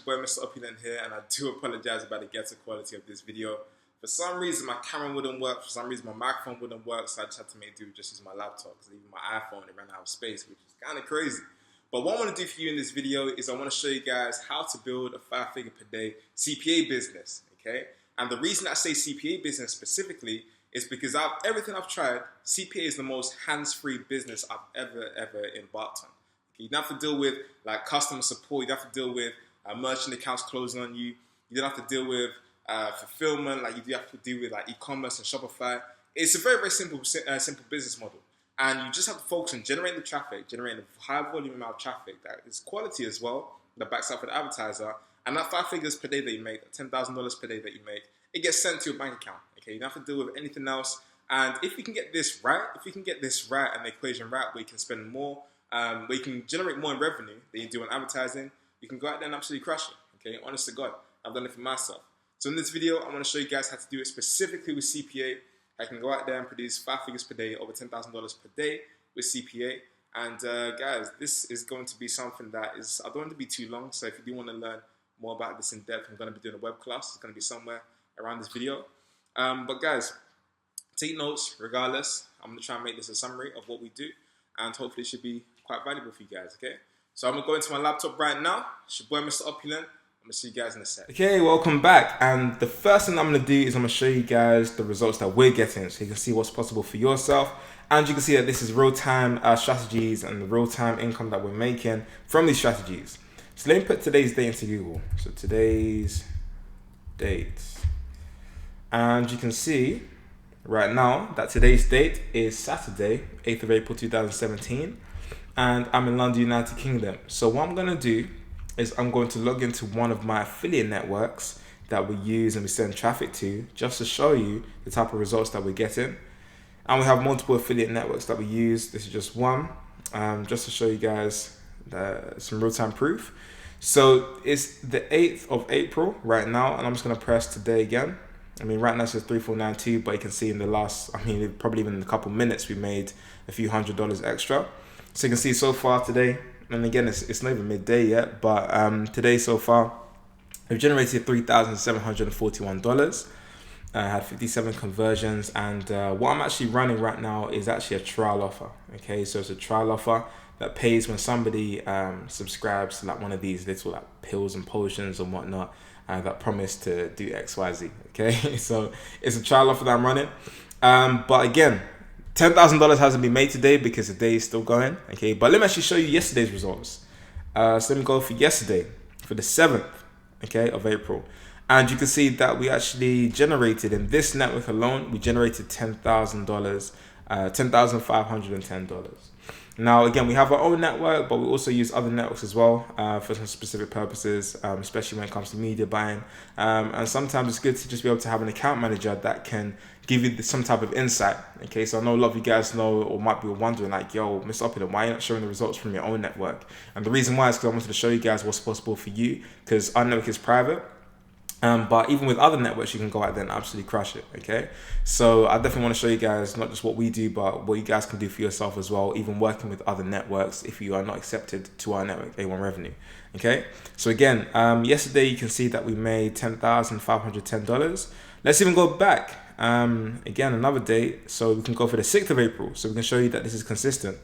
boy Mr. Opulent here, and I do apologize about the ghetto quality of this video. For some reason my camera wouldn't work, for some reason my microphone wouldn't work, so I just had to make do with just use my laptop, because even my iPhone, it ran out of space, which is kind of crazy. But what I want to do for you in this video is I want to show you guys how to build a 5-figure per day CPA business, okay? And the reason I say CPA business specifically is because everything I've tried, CPA is the most hands-free business I've ever embarked on. Okay? You don't have to deal with like customer support, you don't have to deal with merchant accounts closing on you, you don't have to deal with fulfillment, like you do have to deal with like e-commerce and Shopify. It's a very simple business model. And you just have to focus on generating the traffic, generating a high volume amount of traffic that is quality as well, that backs up for the advertiser. And that 5 figures per day that you make, $10,000 per day that you make, it gets sent to your bank account. Okay, you don't have to deal with anything else. And if you can get this right, and the equation right, where you can spend more, where you can generate more in revenue than you do on advertising, you can go out there and absolutely crush it. Okay, honest to God, I've done it for myself. So in this video, I'm going to show you guys how to do it specifically with CPA. I can go out there and produce 5 figures per day, over $10,000 per day with CPA. And guys, this is going to be something that I don't want it to be too long. So if you do want to learn more about this in depth, I'm going to be doing a web class. It's going to be somewhere around this video. But guys, take notes regardless. I'm going to try and make this a summary of what we do. And hopefully it should be quite valuable for you guys, okay? So I'm going to go into my laptop right now. It's your boy, Mr. Opulent. I'm going to see you guys in a sec. Okay, welcome back. And the first thing I'm going to do is I'm going to show you guys the results that we're getting, so you can see what's possible for yourself. And you can see that this is real-time strategies and the real-time income that we're making from these strategies. So let me put today's date into Google. So today's date. And you can see right now that today's date is Saturday, 8th of April 2017. And I'm in London, United Kingdom. So what I'm going to do is I'm going to log into one of my affiliate networks that we use and we send traffic to, just to show you the type of results that we're getting. And we have multiple affiliate networks that we use. This is just one, just to show you guys some real-time proof. So it's the 8th of April right now, and I'm just going to press today again. I mean, right now it says 3492, but you can see in the last, probably even in a couple minutes, we made a few $100s extra. So you can see so far today, and again, it's not even midday yet, but today so far, we've generated $3,741. Had 57 conversions, and what I'm actually running right now is actually a trial offer. Okay, so it's a trial offer that pays when somebody subscribes to like one of these little like pills and potions and whatnot that promise to do XYZ. Okay, so it's a trial offer that I'm running, but again, $10,000 hasn't been made today because the day is still going. Okay, but let me actually show you yesterday's results. So let me go for yesterday, for the 7th, okay, of April. And you can see that we actually generated, in this network alone, we generated $10,000, $10,510. Now, again, we have our own network, but we also use other networks as well for some specific purposes, especially when it comes to media buying. And sometimes it's good to just be able to have an account manager that can give you some type of insight. Okay, so I know a lot of you guys know or might be wondering like, yo, Mr. Opulent, why are you not showing the results from your own network? And the reason why is because I wanted to show you guys what's possible for you, because our network is private. But even with other networks, you can go out there and absolutely crush it, okay? So I definitely want to show you guys not just what we do, but what you guys can do for yourself as well, even working with other networks if you are not accepted to our network, A1 Revenue, okay? So again, yesterday you can see that we made $10,510. Let's even go back, again, another date. So we can go for the 6th of April. So we can show you that this is consistent.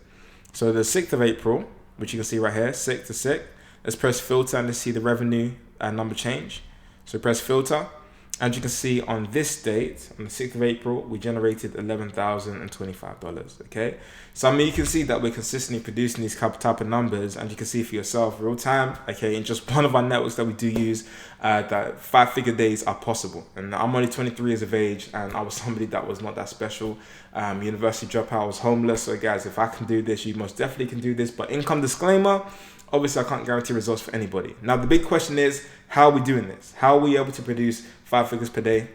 So the 6th of April, which you can see right here, 6th to 6th. Let's press filter and let's see the revenue number change. So press filter, and you can see on this date, on the 6th of April, we generated $11,025, okay? So you can see that we're consistently producing these type of numbers, and you can see for yourself real time, okay, in just one of our networks that we do use, that 5-figure days are possible. And I'm only 23 years of age, and I was somebody that was not that special. University dropout, I was homeless. So guys, if I can do this, you most definitely can do this. But income disclaimer, obviously I can't guarantee results for anybody. Now the big question is, how are we doing this? How are we able to produce 5 figures per day?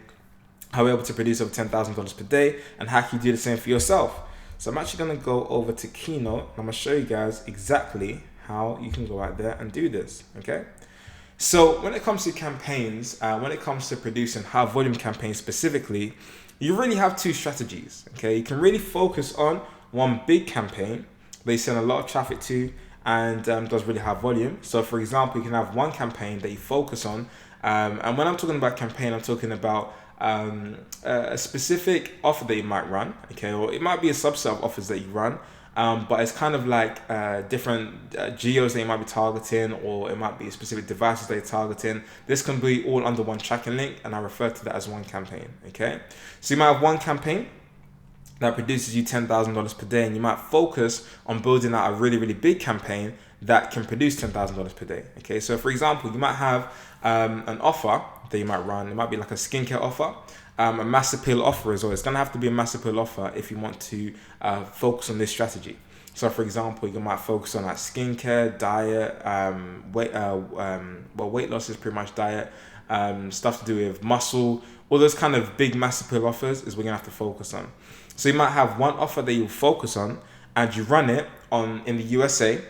How are we able to produce over $10,000 per day? And how can you do the same for yourself? So I'm actually going to go over to Keynote. I'm going to show you guys exactly how you can go out there and do this, okay? So when it comes to campaigns, when it comes to producing high volume campaigns specifically, you really have two strategies, okay? You can really focus on one big campaign that you send a lot of traffic to, and does really have volume. So for example, you can have one campaign that you focus on, and when I'm talking about campaign, I'm talking about a specific offer that you might run, okay, or it might be a subset of offers that you run, but it's kind of like different geos that you might be targeting, or it might be specific devices that you're targeting. This can be all under one tracking link, and I refer to that as one campaign, okay? So you might have one campaign that produces you $10,000 per day, and you might focus on building out a really, really big campaign that can produce $10,000 per day, okay? So for example, you might have an offer that you might run. It might be like a skincare offer, a mass appeal offer as well. It's going to have to be a mass appeal offer if you want to focus on this strategy. So for example, you might focus on like skincare, diet, weight loss is pretty much diet, stuff to do with muscle, all those kind of big mass appeal offers is what you're going to have to focus on. So you might have one offer that you focus on, and you run it in the USA,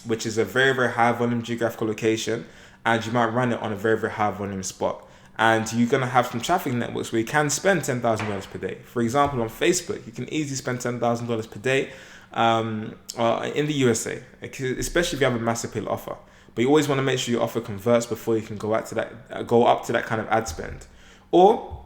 which is a very, very high volume geographical location, and you might run it on a very, very high volume spot. And you're going to have some traffic networks where you can spend $10,000 per day. For example, on Facebook, you can easily spend $10,000 per day in the USA, especially if you have a mass appeal offer. But you always want to make sure your offer converts before you can go up to that kind of ad spend. Or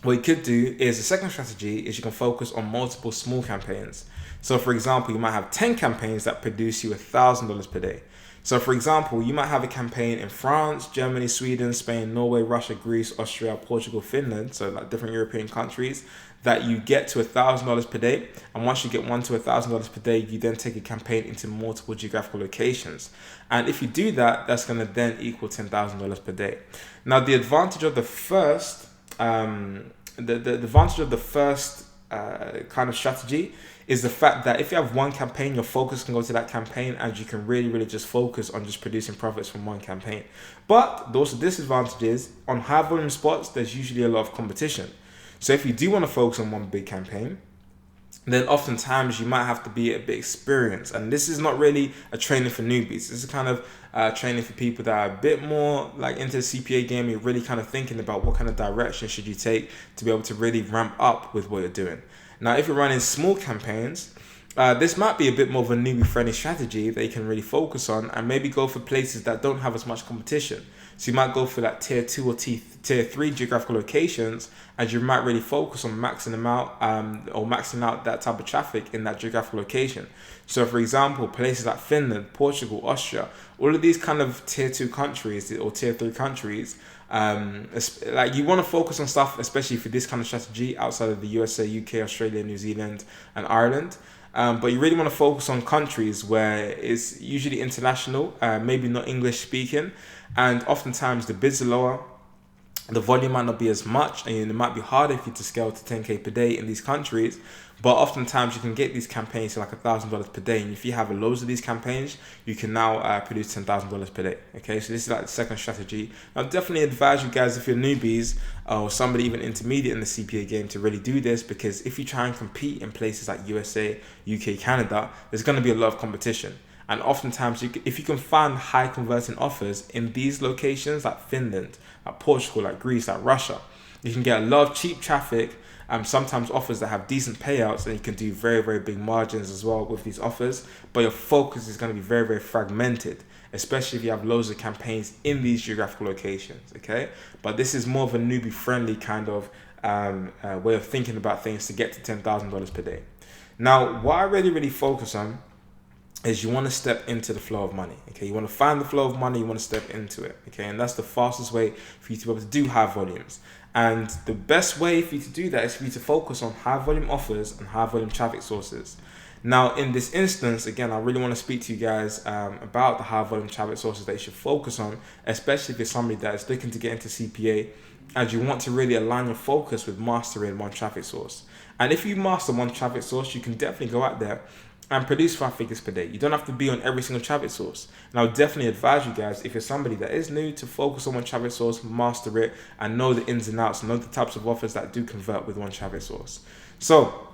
what you could do is, the second strategy is you can focus on multiple small campaigns. So for example, you might have 10 campaigns that produce you $1,000 per day. So for example, you might have a campaign in France, Germany, Sweden, Spain, Norway, Russia, Greece, Austria, Portugal, Finland, so like different European countries, that you get to $1,000 per day. And once you get one to $1,000 per day, you then take a campaign into multiple geographical locations. And if you do that, that's going to then equal $10,000 per day. Now, the advantage of the first, kind of strategy is the fact that if you have one campaign, your focus can go to that campaign, and you can really, really just focus on just producing profits from one campaign. But the also disadvantage is, on high volume spots, there's usually a lot of competition. So if you do want to focus on one big campaign, then oftentimes you might have to be a bit experienced. And this is not really a training for newbies. This is kind of training for people that are a bit more like into the CPA game. You're really kind of thinking about what kind of direction should you take to be able to really ramp up with what you're doing. Now, if you're running small campaigns, this might be a bit more of a newbie-friendly strategy that you can really focus on, and maybe go for places that don't have as much competition. So you might go for like tier 2 or tier 3 geographical locations, and you might really focus on maxing them out or maxing out that type of traffic in that geographical location. So for example, places like Finland, Portugal, Austria, all of these kind of tier 2 countries or tier 3 countries, like you want to focus on stuff, especially for this kind of strategy, outside of the USA, UK, Australia, New Zealand, and Ireland. But you really want to focus on countries where it's usually international, maybe not English speaking, and oftentimes the bids are lower, the volume might not be as much, and it might be harder for you to scale to 10K per day in these countries. But oftentimes you can get these campaigns to like $1,000 per day, and if you have loads of these campaigns, you can now produce $10,000 per day. Okay, so this is like the second strategy. I'll definitely advise you guys, if you're newbies or somebody even intermediate in the CPA game, to really do this, because if you try and compete in places like USA, UK, Canada, there's going to be a lot of competition. And oftentimes, if you can find high converting offers in these locations like Finland, like Portugal, like Greece, like Russia, you can get a lot of cheap traffic, sometimes offers that have decent payouts, and you can do very, very big margins as well with these offers. But your focus is going to be very, very fragmented, especially if you have loads of campaigns in these geographical locations, okay? But this is more of a newbie-friendly kind of way of thinking about things to get to $10,000 per day. Now, what I really, really focus on is you want to step into the flow of money, okay? You want to find the flow of money, you want to step into it, okay? And that's the fastest way for you to be able to do high volumes. And the best way for you to do that is for you to focus on high volume offers and high volume traffic sources. Now, in this instance, again, I really want to speak to you guys about the high volume traffic sources that you should focus on, especially if you're somebody that is looking to get into CPA, and you want to really align your focus with mastering one traffic source. And if you master one traffic source, you can definitely go out there and produce 5 figures per day. You don't have to be on every single traffic source. And I would definitely advise you guys, if you're somebody that is new, to focus on one traffic source, master it, and know the ins and outs, know the types of offers that do convert with one traffic source. So,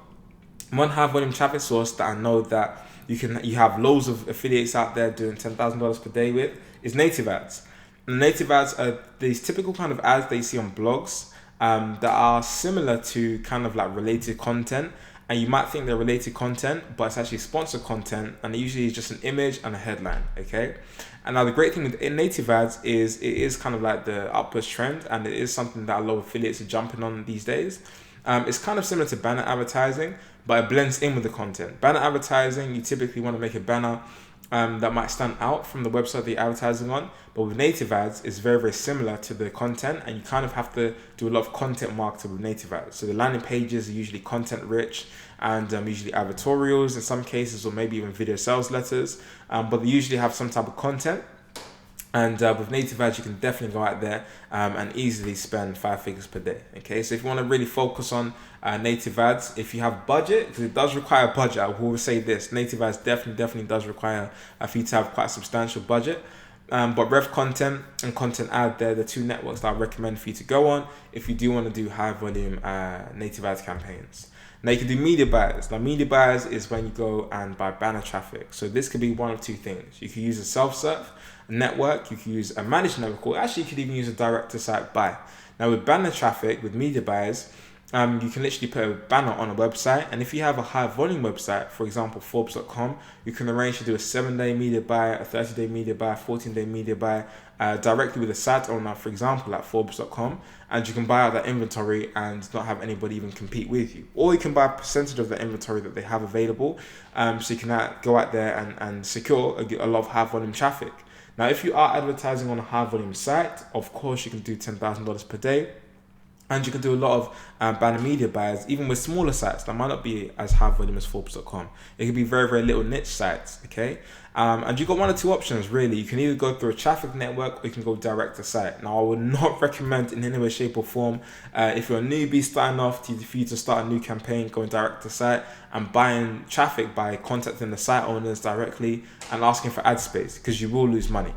one high volume traffic source that I know that you have loads of affiliates out there doing $10,000 per day with is native ads. And native ads are these typical kind of ads that you see on blogs that are similar to kind of like related content. and you might think they're related content, but it's actually sponsored content, and it usually is just an image and a headline, okay? And now the great thing with native ads is it is kind of like the upwards trend, and it is something that a lot of affiliates are jumping on these days. It's kind of similar to banner advertising, but it blends in with the content. Banner advertising, you typically want to make a banner that might stand out from the website that you're advertising on, but with native ads, it's very, very similar to the content, and you kind of have to do a lot of content marketing with native ads. So the landing pages are usually content rich, and usually advertorials in some cases, or maybe even video sales letters, but they usually have some type of content. And with native ads, you can definitely go out there and easily spend 5 figures per day. Okay, so if you want to really focus on native ads, if you have budget, because it does require budget, I will say this: native ads definitely does require for you to have quite a substantial budget. But Rev Content and Content Ad, they're the two networks that I recommend for you to go on if you do want to do high volume native ads campaigns. Now you can do media buyers. Now media buyers is when you go and buy banner traffic. So this could be one of two things. You can use a self-serve network, you can use a managed network, or actually you could even use a direct to site buy. Now with banner traffic, with media buyers, you can literally put a banner on a website, and if you have a high volume website, for example Forbes.com, you can arrange to do a 7-day media buy, a 30-day media buy, 14-day media buy directly with a site owner, for example like Forbes.com, and you can buy out that inventory and not have anybody even compete with you. Or you can buy a percentage of the inventory that they have available, so you can go out there and secure a lot of high volume traffic. Now, if you are advertising on a high volume site, of course you can do $10,000 per day, and you can do a lot of banner media buyers, even with smaller sites that might not be as high volume as Forbes.com. It can be very, very little niche sites, okay? And you've got one or two options, really. You can either go through a traffic network, or you can go direct to site. Now, I would not recommend in any way, shape, or form, if you're a newbie starting off, for you to start a new campaign, going direct to site and buying traffic by contacting the site owners directly and asking for ad space, because you will lose money.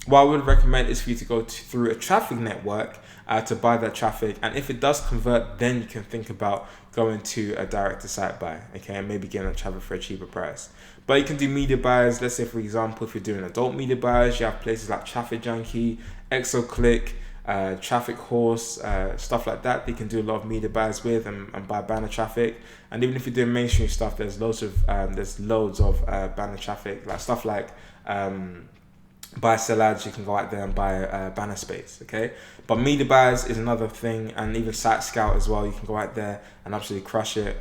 What I would recommend is for you to go through a traffic network to buy that traffic, and if it does convert, then you can think about going to a direct to site buy, okay, and maybe getting that traffic for a cheaper price. But you can do media buyers. Let's say, for example, if you're doing adult media buyers, you have places like Traffic Junkie, ExoClick, Traffic Horse, stuff like that. They can do a lot of media buyers with and buy banner traffic. And even if you're doing mainstream stuff, there's loads of banner traffic, like stuff like buy sell ads. You can go out there and buy banner space, okay? But media buyers is another thing, and even Site Scout as well. You can go out there and absolutely crush it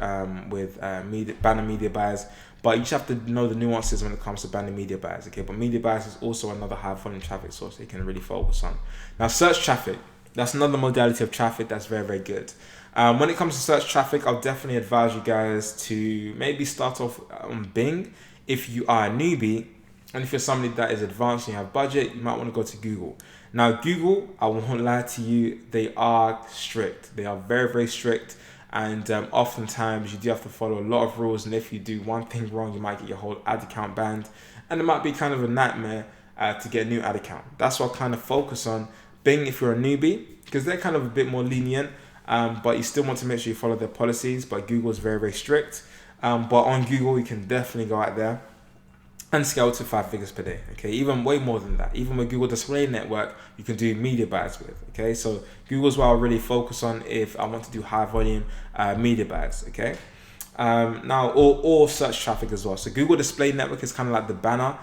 with banner media buyers. But you just have to know the nuances when it comes to banner media buyers, okay? But media buyers is also another high volume traffic source that you can really focus on. Now, search traffic, that's another modality of traffic that's very, very good. When it comes to search traffic, I'll definitely advise you guys to maybe start off on Bing if you are a newbie, and if you're somebody that is advanced and you have budget, you might want to go to Google. Now, Google, I won't lie to you, they are strict. They are very, very strict. And oftentimes you do have to follow a lot of rules, and if you do one thing wrong, you might get your whole ad account banned, and it might be kind of a nightmare to get a new ad account. That's what I kind of focus on Bing if you're a newbie, because they're kind of a bit more lenient, but you still want to make sure you follow their policies. But Google is very, very strict. But on Google, you can definitely go out there and scale to 5 figures per day, okay? Even way more than that. Even with Google Display Network, you can do media buys with, okay? So Google's what I'll really focus on if I want to do high volume media buys, okay? Now, or search traffic as well. So Google Display Network is kind of like the banner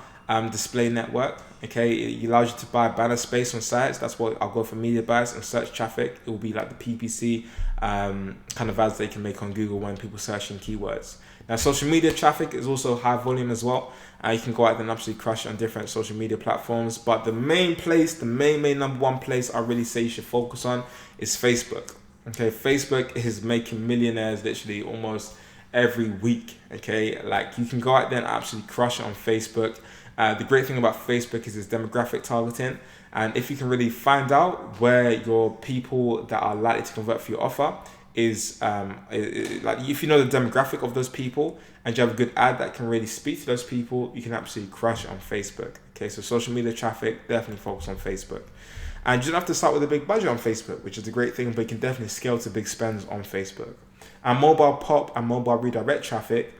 display network, okay? It allows you to buy banner space on sites. That's what I'll go for media buys. And search traffic, it will be like the PPC kind of ads they can make on Google when people searching keywords. Now, social media traffic is also high volume as well. You can go out there and absolutely crush it on different social media platforms. But the main place, the main number one place I really say you should focus on is Facebook. Okay, Facebook is making millionaires literally almost every week. Okay, like you can go out there and absolutely crush it on Facebook. The great thing about Facebook is its demographic targeting. And if you can really find out where your people that are likely to convert for your offer is, like if you know the demographic of those people and you have a good ad that can really speak to those people, you can absolutely crush it on Facebook. Okay, so social media traffic, definitely focus on Facebook. And you don't have to start with a big budget on Facebook, which is a great thing, but you can definitely scale to big spends on Facebook. And mobile pop and mobile redirect traffic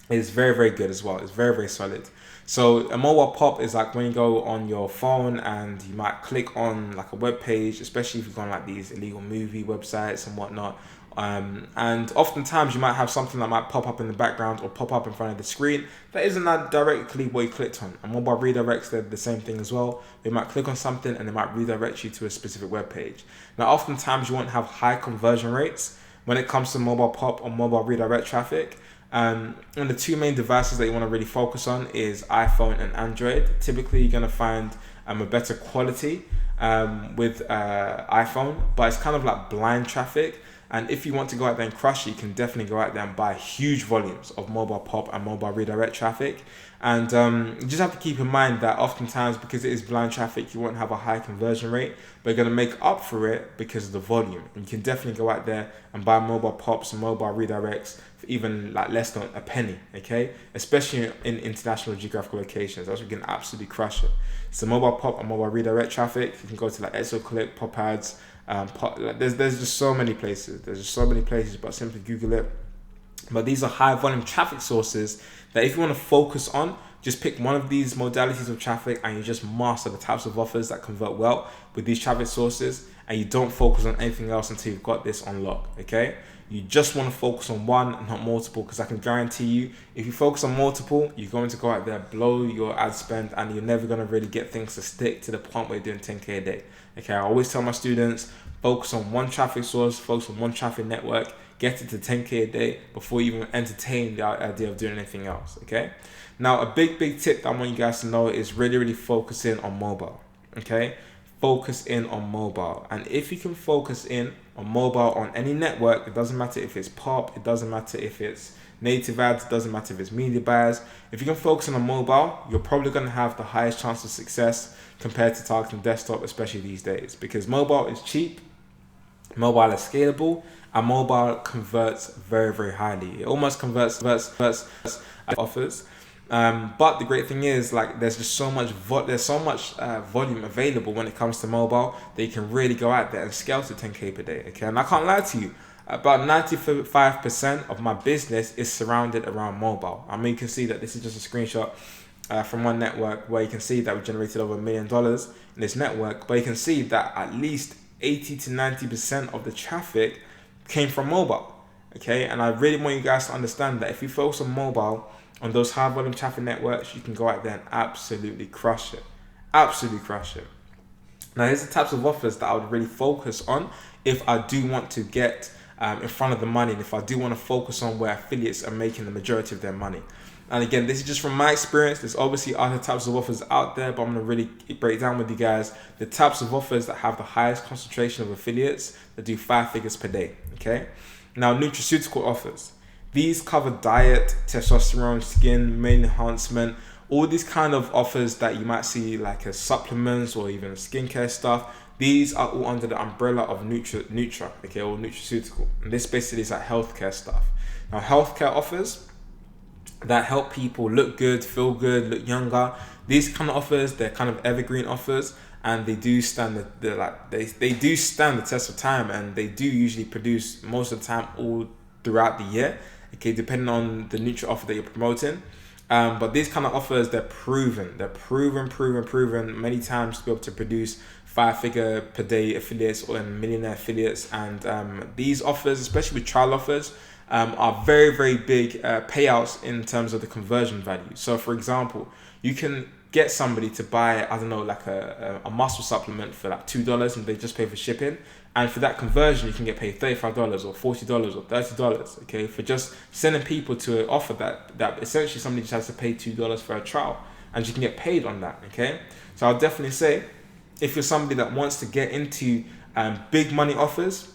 is very, very good as well. It's very, very solid. So a mobile pop is like when you go on your phone and you might click on like a web page, especially if you've gone like these illegal movie websites and whatnot, And oftentimes you might have something that might pop up in the background or pop up in front of the screen that isn't that directly what you clicked on. And mobile redirects, they're the same thing as well. They might click on something and they might redirect you to a specific web page. Now, oftentimes you won't have high conversion rates when it comes to mobile pop or mobile redirect traffic. And the two main devices that you want to really focus on is iPhone and Android. Typically, you're going to find a better quality with iPhone, but it's kind of like blind traffic. And if you want to go out there and crush it, you can definitely go out there and buy huge volumes of mobile pop and mobile redirect traffic. And you just have to keep in mind that oftentimes, because it is blind traffic, you won't have a high conversion rate, but you're going to make up for it because of the volume. And you can definitely go out there and buy mobile pops and mobile redirects for even like less than a penny, okay? Especially in international geographical locations. That's where you can absolutely crush it. So mobile pop and mobile redirect traffic, you can go to like Mr.Opulent, pop ads. There's just so many places. There's just so many places, but simply Google it. But these are high volume traffic sources that if you want to focus on, just pick one of these modalities of traffic and you just master the types of offers that convert well with these traffic sources, and you don't focus on anything else until you've got this on lock, okay? You just want to focus on one and not multiple, because I can guarantee you, if you focus on multiple, you're going to go out there, blow your ad spend, and you're never going to really get things to stick to the point where you're doing 10K a day. Okay, I always tell my students, focus on one traffic source, focus on one traffic network, get it to 10K a day before you even entertain the idea of doing anything else, okay? Now, a big tip that I want you guys to know is really focus in on mobile, okay? Focus in on mobile. And if you can focus in on mobile on any network, it doesn't matter if it's pop, it doesn't matter if it's native ads, it doesn't matter if it's media buyers. If you can focus in on mobile, you're probably going to have the highest chance of success compared to targeting desktop, especially these days, because mobile is cheap, mobile is scalable, and mobile converts very highly. It almost converts offers. But the great thing is, like, there's just so much volume available when it comes to mobile that you can really go out there and scale to 10K per day. Okay, and I can't lie to you, about 95% of my business is surrounded around mobile. I mean, you can see that this is just a screenshot from one network where you can see that we generated over $1 million in this network, but you can see that at least 80 to 90% of the traffic came from mobile. Okay, and I really want you guys to understand that if you focus on mobile, on those high volume traffic networks, you can go out there and absolutely crush it. Absolutely crush it. Now, here's the types of offers that I would really focus on if I do want to get in front of the money, and if I do want to focus on where affiliates are making the majority of their money. And again, this is just from my experience. There's obviously other types of offers out there, but I'm going to really break down with you guys the types of offers that have the highest concentration of affiliates that do 5 figures per day. Okay. Now, nutraceutical offers. These cover diet, testosterone, skin, male enhancement, all these kind of offers that you might see like as supplements or even skincare stuff. These are all under the umbrella of Nutra, okay, or nutraceutical. And this basically is like healthcare stuff. Now, healthcare offers that help people look good, feel good, look younger. These kind of offers, they're kind of evergreen offers, and they do stand they do stand the test of time, and they do usually produce most of the time all throughout the year. Okay, depending on the Nutra offer that you're promoting. But these kind of offers, they're proven many times to be able to produce 5 figure per day affiliates or millionaire affiliates. And these offers, especially with trial offers, are very big payouts in terms of the conversion value. So for example, you can get somebody to buy, I don't know, like a muscle supplement for like $2 and they just pay for shipping. And for that conversion, you can get paid $35 or $40 or $30, okay, for just sending people to an offer that essentially somebody just has to pay $2 for a trial, and you can get paid on that, okay? So I'll definitely say, if you're somebody that wants to get into big money offers,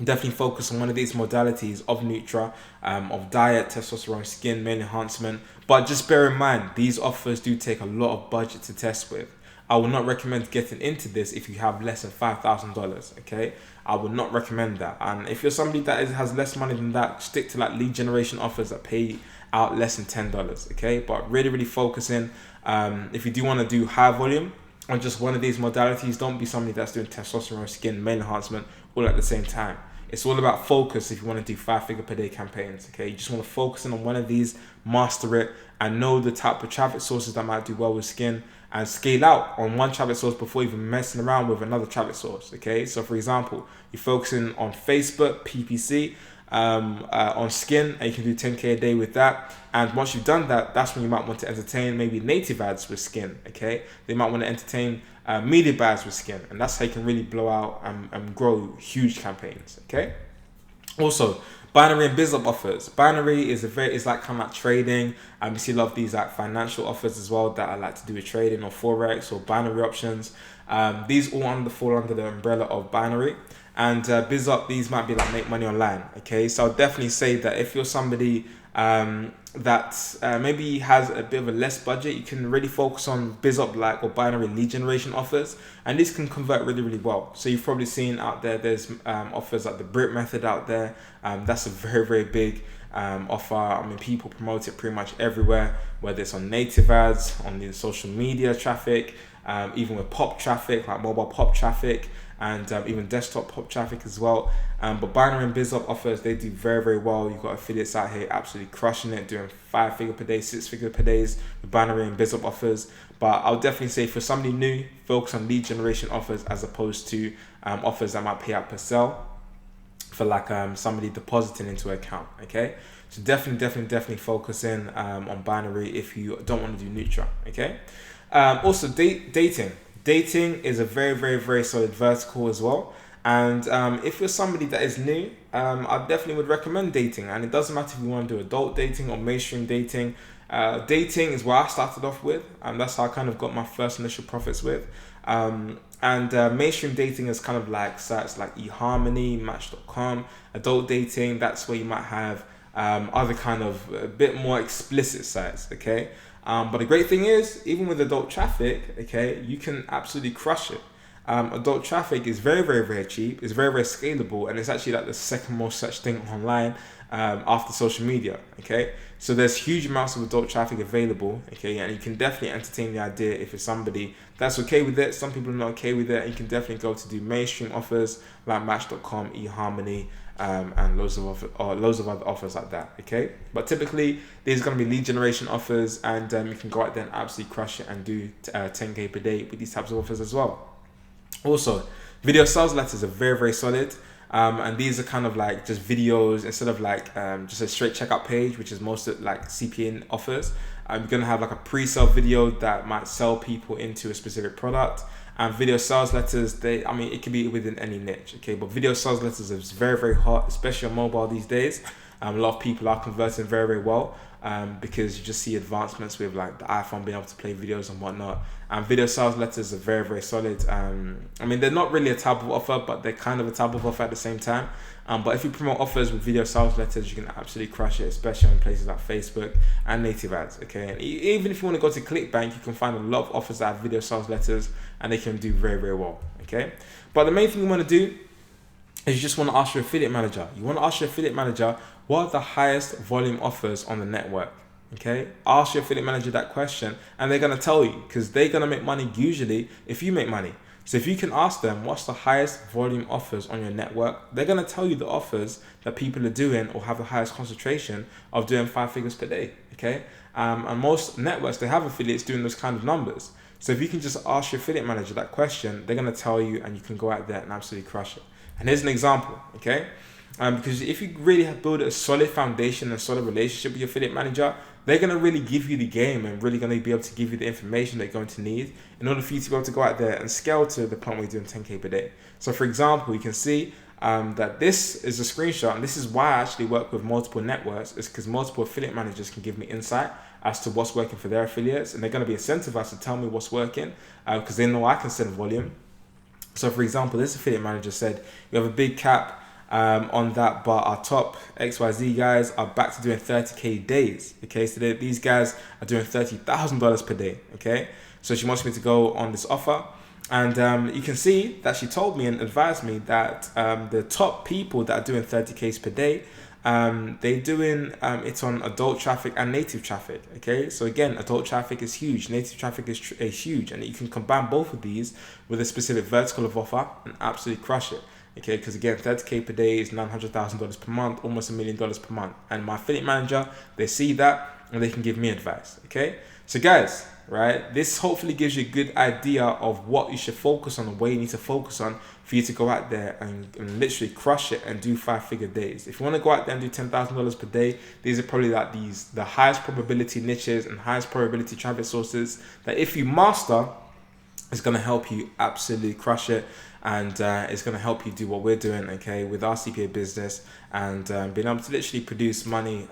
definitely focus on one of these modalities of Nutra, of diet, testosterone, skin, male enhancement. But just bear in mind, these offers do take a lot of budget to test with. I would not recommend getting into this if you have less than $5,000, okay? I would not recommend that. And if you're somebody that has less money than that, stick to like lead generation offers that pay out less than $10, okay? But really focus in. If you do want to do high volume on just one of these modalities, don't be somebody that's doing testosterone, skin, male enhancement all at the same time. It's all about focus if you want to do 5-figure per day campaigns. Okay, you just want to focus in on one of these, master it, and know the type of traffic sources that might do well with skin, and scale out on one traffic source before even messing around with another traffic source. Okay, so for example, you're focusing on Facebook PPC, on skin, and you can do 10K a day with that. And once you've done that, that's when you might want to entertain maybe native ads with skin. Okay, they might want to entertain media buys with skin, and that's how you can really blow out and grow huge campaigns. Okay, also binary and business offers. Binary is like kind of like trading. You see a lot of these like financial offers as well that I like to do with trading or forex or binary options. These all fall under the umbrella of binary. And biz up, these might be like make money online. Okay, so I'll definitely say that if you're somebody that maybe has a bit of a less budget, you can really focus on biz up like or binary lead generation offers, and these can convert really, really well. So you've probably seen out there, there's offers like the Brit method out there. That's a very, very big offer. I mean, people promote it pretty much everywhere, whether it's on native ads, on the social media traffic, even with pop traffic, like mobile pop traffic, and even desktop pop traffic as well. But binary and biz up offers, they do very, very well. You've got affiliates out here absolutely crushing it, doing 5-figure per day, 6-figure per days with binary and biz up offers. But I'll definitely say for somebody new, focus on lead generation offers as opposed to offers that might pay out per sell for like somebody depositing into an account. Okay, so definitely focus in on binary if you don't want to do neutral. Okay, also dating. Dating is a very, very, very solid vertical as well. And if you're somebody that is new, I definitely would recommend dating. And it doesn't matter if you want to do adult dating or mainstream dating. Dating is what I started off with, and that's how I kind of got my first initial profits with. And mainstream dating is kind of like sites like eHarmony, Match.com. Adult dating, that's where you might have other kind of a bit more explicit sites. Okay. But the great thing is, even with adult traffic, okay, you can absolutely crush it. Adult traffic is very, very, very cheap. It's very, very scalable, and it's actually like the second most searched thing online after social media. Okay, so there's huge amounts of adult traffic available. Okay, and you can definitely entertain the idea if it's somebody that's okay with it. Some people are not okay with it, and you can definitely go to do mainstream offers like Match.com, eHarmony, and loads of other offers like that. Okay, but typically these are going to be lead generation offers, and you can go out there and absolutely crush it and do 10K per day with these types of offers as well. Also, video sales letters are very, very solid. And these are kind of like just videos instead of like just a straight checkout page, which is most of like CPA offers. You're gonna have like a pre-sale video that might sell people into a specific product. And video sales letters, it can be within any niche, okay? But video sales letters is very, very hot, especially on mobile these days. A lot of people are converting very, very well because you just see advancements with like the iPhone being able to play videos and whatnot. And video sales letters are very, very solid. They're not really a type of offer, but they're kind of a type of offer at the same time. But if you promote offers with video sales letters, you can absolutely crush it, especially on places like Facebook and native ads. Okay, and even if you want to go to ClickBank, you can find a lot of offers that have video sales letters, and they can do very, very well. Okay, but the main thing you want to do is you just want to ask your affiliate manager. You want to ask your affiliate manager, what are the highest volume offers on the network? Okay, ask your affiliate manager that question, and they're going to tell you, because they're going to make money usually if you make money. So if you can ask them what's the highest volume offers on your network, they're going to tell you the offers that people are doing or have the highest concentration of doing 5 figures per day. Okay, and most networks, they have affiliates doing those kind of numbers. So if you can just ask your affiliate manager that question, they're going to tell you, and you can go out there and absolutely crush it. And here's an example. Okay, because if you really have built a solid foundation and solid relationship with your affiliate manager, they're going to really give you the game and really going to be able to give you the information they're going to need in order for you to be able to go out there and scale to the point where you're doing 10K per day. So for example, you can see that this is a screenshot, and this is why I actually work with multiple networks, is because multiple affiliate managers can give me insight as to what's working for their affiliates, and they're going to be incentivized to tell me what's working because they know I can send volume. So for example, this affiliate manager said, we have a big cap on that, but our top XYZ guys are back to doing 30K days. Okay, so these guys are doing $30,000 per day. Okay, so she wants me to go on this offer, and you can see that she told me and advised me that the top people that are doing 30Ks per day, they're doing it on adult traffic and native traffic. Okay, so again, adult traffic is huge, native traffic is huge, and you can combine both of these with a specific vertical of offer and absolutely crush it. Okay, because again, 30K per day is $900,000 per month, almost $1 million per month. And my affiliate manager, they see that and they can give me advice. Okay, so guys, right, this hopefully gives you a good idea of what you should focus on and where you need to focus on for you to go out there and literally crush it and do 5-figure days. If you want to go out there and do $10,000 per day, these are probably like the highest probability niches and highest probability traffic sources that if you master, it's going to help you absolutely crush it. And it's going to help you do what we're doing, okay, with our CPA business, and being able to literally produce money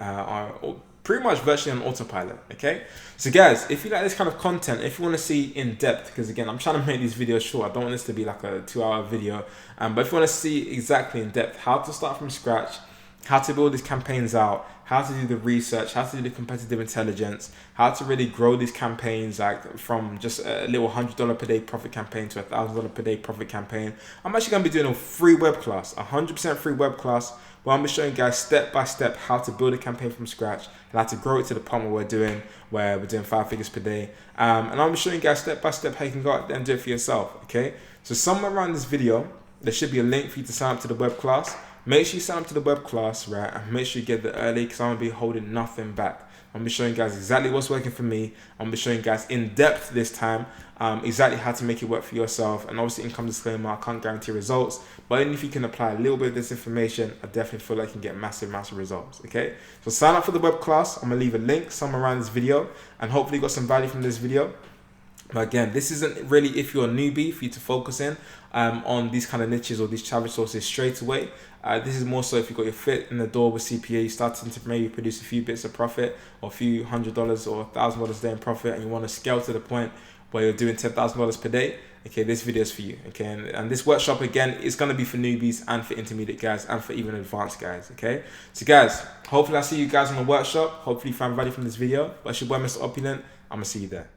pretty much virtually on autopilot. Okay, so guys, if you like this kind of content, if you want to see in depth, because again, I'm trying to make these videos short, I don't want this to be like a 2-hour video, but if you want to see exactly in depth how to start from scratch, how to build these campaigns out, how to do the research, how to do the competitive intelligence, how to really grow these campaigns, like from just a little $100 per day profit campaign to $1,000 per day profit campaign. I'm actually going to be doing a free web class, 100% free web class, where I'm going to be showing you guys step by step how to build a campaign from scratch and how to grow it to the point where we're doing 5 figures per day. And I'm going to be showing you guys step by step how you can go out there and do it for yourself. Okay, so somewhere around this video, there should be a link for you to sign up to the web class. Make sure you sign up to the web class, right? And make sure you get there early, because I'm going to be holding nothing back. I'm going to be showing you guys exactly what's working for me. I'm going to be showing you guys in depth this time, exactly how to make it work for yourself. And obviously, income disclaimer, I can't guarantee results. But even if you can apply a little bit of this information, I definitely feel like you can get massive results, okay? So sign up for the web class. I'm going to leave a link somewhere around this video. And hopefully you got some value from this video. But again, this isn't really if you're a newbie for you to focus in on these kind of niches or these traffic sources straight away. This is more so if you've got your foot in the door with CPA, starting to maybe produce a few bits of profit or a few $100 or $1,000 a day in profit, and you want to scale to the point where you're doing $10,000 per day. Okay, this video is for you. Okay, and this workshop again is going to be for newbies and for intermediate guys and for even advanced guys. Okay, so guys, hopefully I see you guys in the workshop. Hopefully you find value from this video. But it's your boy Mr. Opulent. I'm gonna see you there.